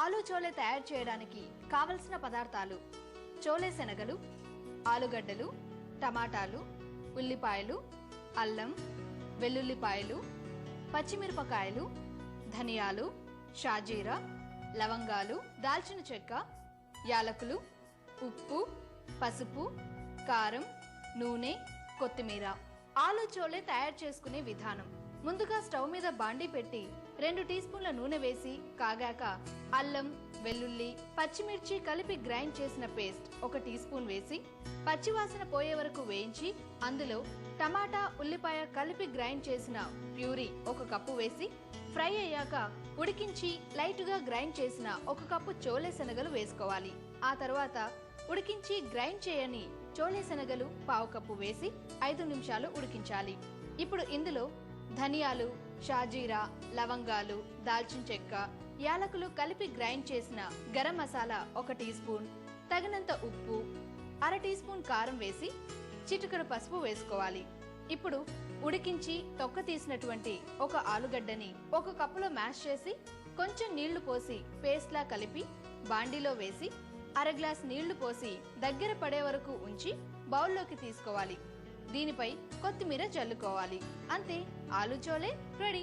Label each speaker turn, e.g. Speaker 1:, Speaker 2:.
Speaker 1: ఆలు చోలే తయారు చేయడానికి కావలసిన పదార్థాలు: చోలే శనగలు, ఆలుగడ్డలు, టమాటాలు, ఉల్లిపాయలు, అల్లం, వెల్లుల్లిపాయలు, పచ్చిమిరపకాయలు, ధనియాలు, షాజీరా, లవంగాలు, దాల్చిన చెక్క, యాలకులు, ఉప్పు, పసుపు, కారం, నూనె, కొత్తిమీర. ఆలు చోలే తయారు చేసుకునే విధానం: ముందుగా స్టవ్ మీద బాండీ పెట్టి 2 టీ స్పూన్ల నూనె వేసి కాగాక అల్లం, వెల్లుల్లి, పచ్చిమిర్చి కలిపి గ్రైండ్ చేసిన పేస్ట్ 1 టీ స్పూన్ వేసి పచ్చివాసన పోయే వరకు వేయించి అందులో టమాటా, ఉల్లిపాయ కలిపి గ్రైండ్ చేసిన ప్యూరీ 1 కప్పు వేసి ఫ్రై అయ్యాక ఉడికించి లైట్గా గ్రైండ్ చేసిన 1 కప్పు చోలే శనగలు వేసుకోవాలి. ఆ తర్వాత ఉడికించి గ్రైండ్ చేయని చోలే శనగలు 1/2 కప్పు వేసి 5 నిమిషాలు ఉడికించాలి. ఇప్పుడు ఇందులో ధనియాలు, షాజీరా, లవంగాలు, దాల్చిన చెక్క, యాలకులు కలిపి గ్రైండ్ చేసిన గరం మసాలా 1 టీ స్పూన్, తగినంత ఉప్పు, 1/2 టీ స్పూన్ కారం వేసి చిటికెడు పసుపు వేసుకోవాలి. ఇప్పుడు ఉడికించి తొక్క తీసినటువంటి 1 ఆలుగడ్డని 1 కప్పులో మ్యాష్ చేసి కొంచెం నీళ్లు పోసి పేస్ట్లా కలిపి బాండీలో వేసి 1/2 గ్లాస్ నీళ్లు పోసి దగ్గర పడే వరకు ఉంచి బౌల్లోకి తీసుకోవాలి. దీనిపై కొత్తిమీర చల్లుకోవాలి. అంతే, ఆలు చోలే రెడీ.